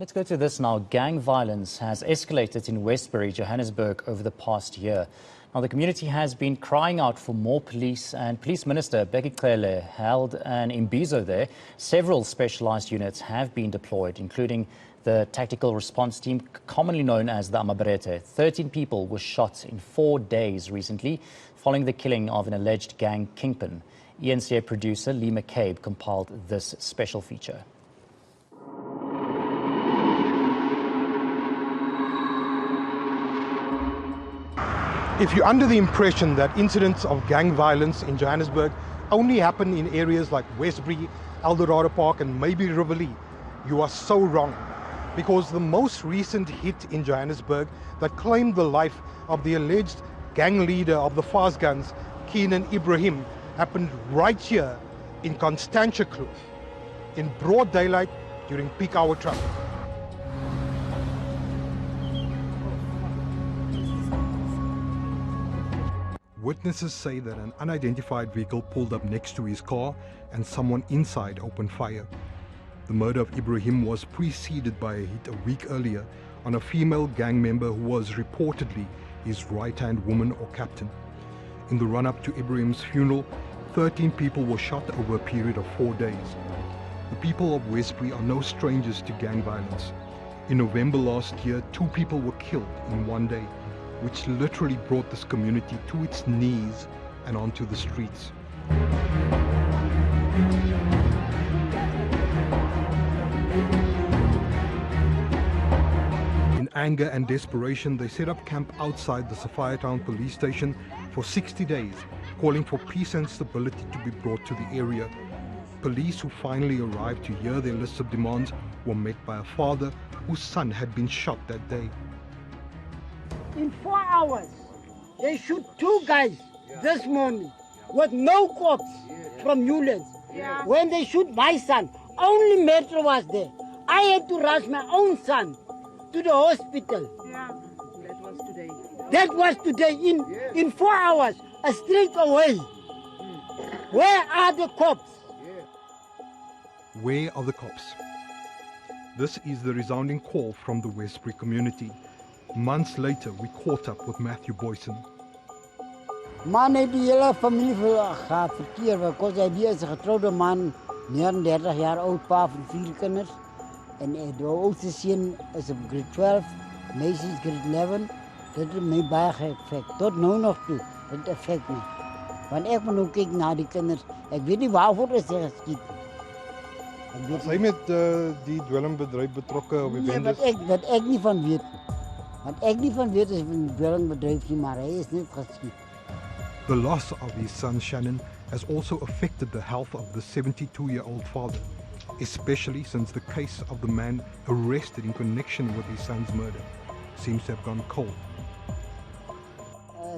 Let's go to this now. Gang violence has escalated in Westbury, Johannesburg over the past year. Now, the community has been crying out for more police, and Police Minister Bheki Cele held an imbizo there. Several specialized units have been deployed, including the Tactical Response Team, commonly known as the Amabrete. 13 people were shot in 4 days recently, following the killing of an alleged gang kingpin. eNCA producer Lee McCabe compiled this special feature. If you're under the impression that incidents of gang violence in Johannesburg only happen in areas like Westbury, Eldorado Park and maybe Rivoli, you are so wrong. Because the most recent hit in Johannesburg that claimed the life of the alleged gang leader of the Fast Guns, Keenan Ibrahim, happened right here in Constantia Kloof, in broad daylight during peak hour traffic. Witnesses say that an unidentified vehicle pulled up next to his car and someone inside opened fire. The murder of Ibrahim was preceded by a hit a week earlier on a female gang member who was reportedly his right-hand woman or captain. In the run-up to Ibrahim's funeral, 13 people were shot over a period of 4 days. The people of Westbury are no strangers to gang violence. In November last year, 2 people were killed in 1 day, which literally brought this community to its knees and onto the streets. In anger and desperation, they set up camp outside the Sophiatown police station for 60 days, calling for peace and stability to be brought to the area. Police who finally arrived to hear their list of demands were met by a father whose son had been shot that day. In 4 hours, they shoot 2 guys this morning with no cops from Newlands. When they shoot my son, only Metro was there. I had to rush my own son to the hospital. That was today. That was today in 4 hours, straight away. Where are the cops? Where are the cops? This is the resounding call from the Westbury community. Months later, we caught up with Matthew Boyson. Man het die hele familie gehad verkeer, want hy is 'n getrouwde man, 39 jaar oud, pa van 4 kinders. En de oudste seun is op grade 12, meisie is grade 11. Dit het my baie geëffek. Tot nou nog toe, dit effek my. Want ek moet nou kyk na die kinders. Ek weet nie waarvoor is hy geskiet. Was hy met die dwelmbedryf betrokke op die bendes? Wat ek nie van weet. Want ek nie van weet is van die dwelmbedryf nie, maar hy is net geskiet. The loss of his son Shannon has also affected the health of the 72-year-old father, especially since the case of the man arrested in connection with his son's murder seems to have gone cold.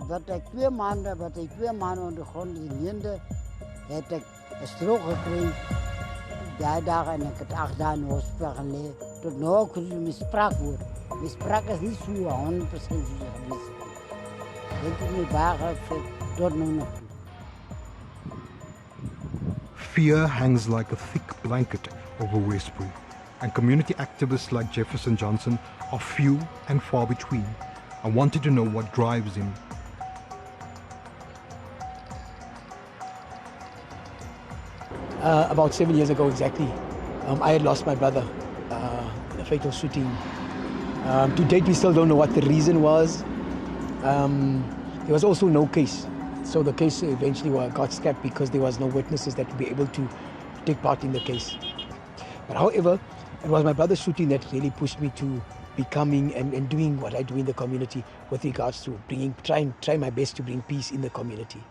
Wat hy 2 maande op de grond leende, het ek 'n strook gekry. Daai dagen en ek het 8 dae in hospitaal gelê. Tot nou kon ek misbruik word. Misbruik is nie so 100% gewees. Dit het my baie geëffek tot nou nog. Fear hangs like a thick blanket over Westbury, and community activists like Jefferson Johnson are few and far between. I wanted to know what drives him. About 7 years ago exactly, I had lost my brother in a fatal shooting. To date, we still don't know what the reason was. There was also no case. So the case eventually got scrapped because there was no witnesses that would be able to take part in the case. But however, it was my brother's shooting that really pushed me to becoming and doing what I do in the community with regards to try my best to bring peace in the community.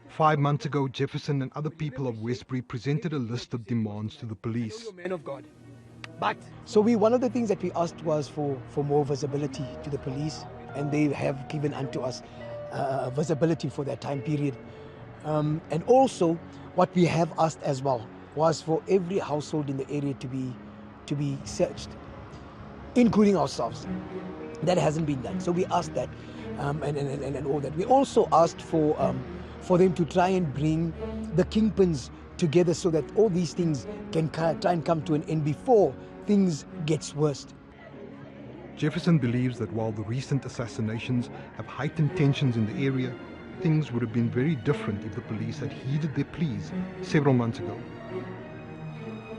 5 months ago, Jefferson and other people of Westbury presented a list of demands to the police. Man of God. So one of the things that we asked was for more visibility to the police, and they have given unto us visibility for that time period. And also, what we have asked as well was for every household in the area to be searched, including ourselves. That hasn't been done. So we asked that, and all that. We also asked for them to try and bring the kingpins together so that all these things can try and come to an end before things gets worse. Jefferson believes that while the recent assassinations have heightened tensions in the area, things would have been very different if the police had heeded their pleas several months ago.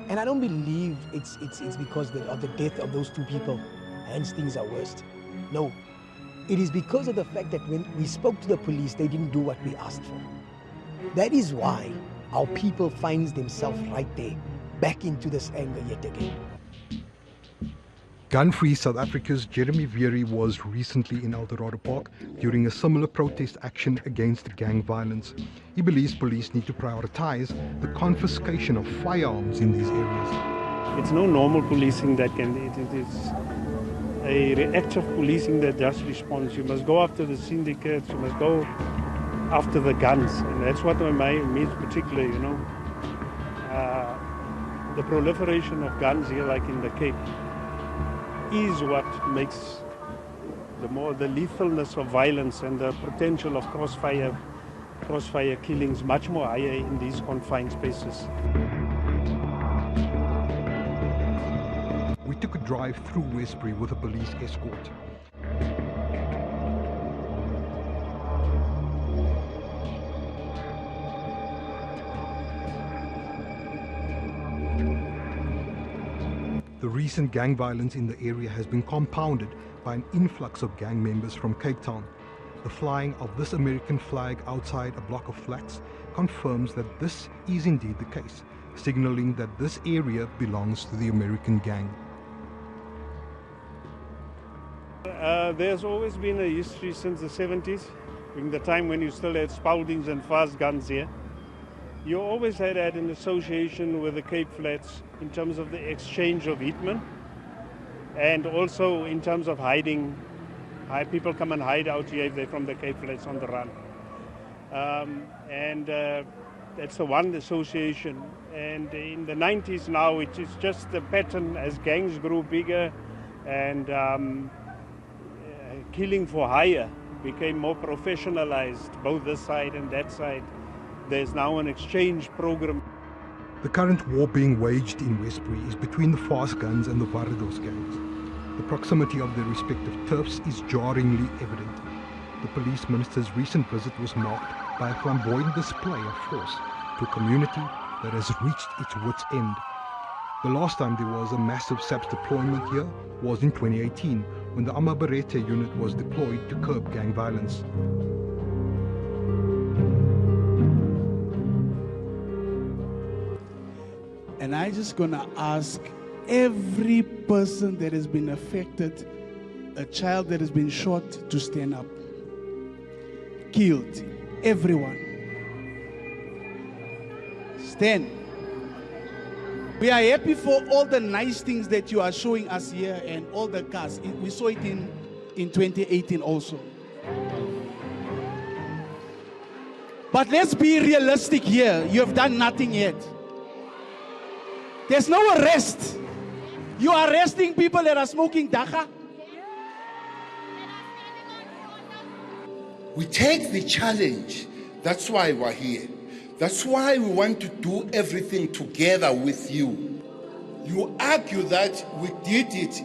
And I don't believe it's because of the death of those two people, hence things are worse. No, it is because of the fact that when we spoke to the police, they didn't do what we asked for. That is why our people finds themselves right there, back into this anger yet again. Gun-Free South Africa's Jeremy Veery was recently in Eldorado Park during a similar protest action against gang violence. He believes police need to prioritize the confiscation of firearms in these areas. It's no normal policing that can, it is a reactive policing that just responds. You must go after the syndicates, you must go after the guns, and that's what means particularly, you know. The proliferation of guns here, like in the Cape, is what makes the lethalness of violence and the potential of crossfire killings much more higher in these confined spaces. We took a drive through Westbury with a police escort. The recent gang violence in the area has been compounded by an influx of gang members from Cape Town. The flying of this American flag outside a block of flats confirms that this is indeed the case, signaling that this area belongs to the American gang. There's always been a history since the 70s, during the time when you still had Spaldings and fast guns here. You always had an association with the Cape Flats in terms of the exchange of hitmen, and also in terms of hiding. People come and hide out here if they're from the Cape Flats on the run. That's the one association. And in the 90s now, it is just the pattern as gangs grew bigger and killing for hire became more professionalized, both this side and that side. There's now an exchange program. The current war being waged in Westbury is between the fast guns and the Vardos gangs. The proximity of their respective turfs is jarringly evident. The police minister's recent visit was marked by a flamboyant display of force to a community that has reached its wit's end. The last time there was a massive SAPS deployment here was in 2018, when the Amabarete unit was deployed to curb gang violence. And I'm just going to ask every person that has been affected, a child that has been shot, to stand up. Killed. Everyone. Stand. We are happy for all the nice things that you are showing us here and all the cars. We saw it in 2018 also. But let's be realistic here. You have done nothing yet. There's no arrest. You are arresting people that are smoking dagga. We take the challenge. That's why we're here. That's why we want to do everything together with you. You argue that we did it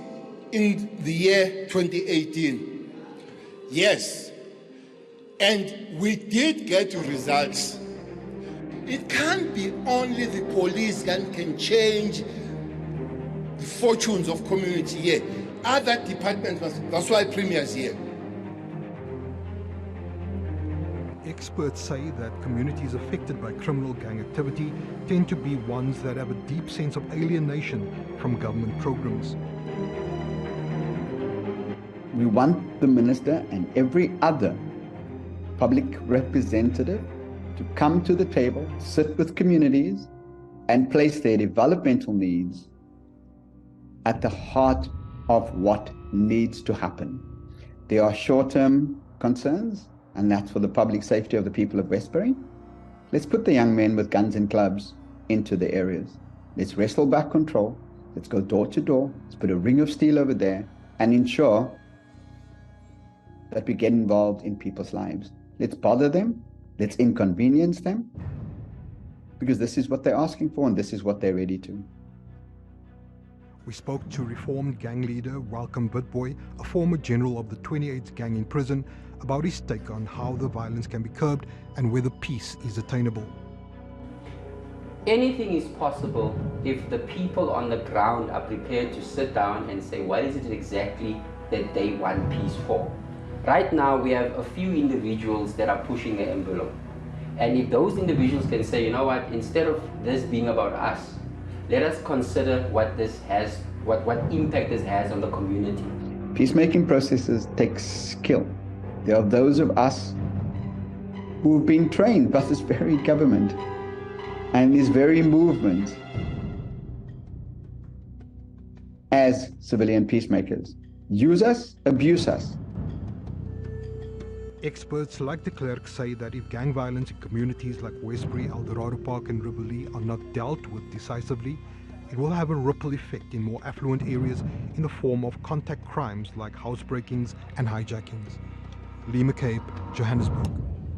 in the year 2018. Yes. And we did get results. It can't be only the police that can change the fortunes of community here. Other departments must. That's why Premier is here. Experts say that communities affected by criminal gang activity tend to be ones that have a deep sense of alienation from government programs. We want the minister and every other public representative to come to the table, sit with communities, and place their developmental needs at the heart of what needs to happen. There are short-term concerns, and that's for the public safety of the people of Westbury. Let's put the young men with guns and clubs into the areas. Let's wrestle back control. Let's go door to door. Let's put a ring of steel over there and ensure that we get involved in people's lives. Let's bother them. Let's inconvenience them, because this is what they're asking for and this is what they're ready to. We spoke to reformed gang leader Welcome Witbooi, a former general of the 28th gang in prison, about his take on how the violence can be curbed and whether peace is attainable. Anything is possible if the people on the ground are prepared to sit down and say, what is it exactly that they want peace for? Right now, we have a few individuals that are pushing the envelope. And if those individuals can say, you know what, instead of this being about us, let us consider what this has, what impact this has on the community. Peacemaking processes take skill. There are those of us who have been trained by this very government and this very movement as civilian peacemakers. Use us, abuse us. Experts like de Klerk say that if gang violence in communities like Westbury, Eldorado Park and Rivoli are not dealt with decisively, it will have a ripple effect in more affluent areas in the form of contact crimes like housebreakings and hijackings. Lee McCabe, Johannesburg.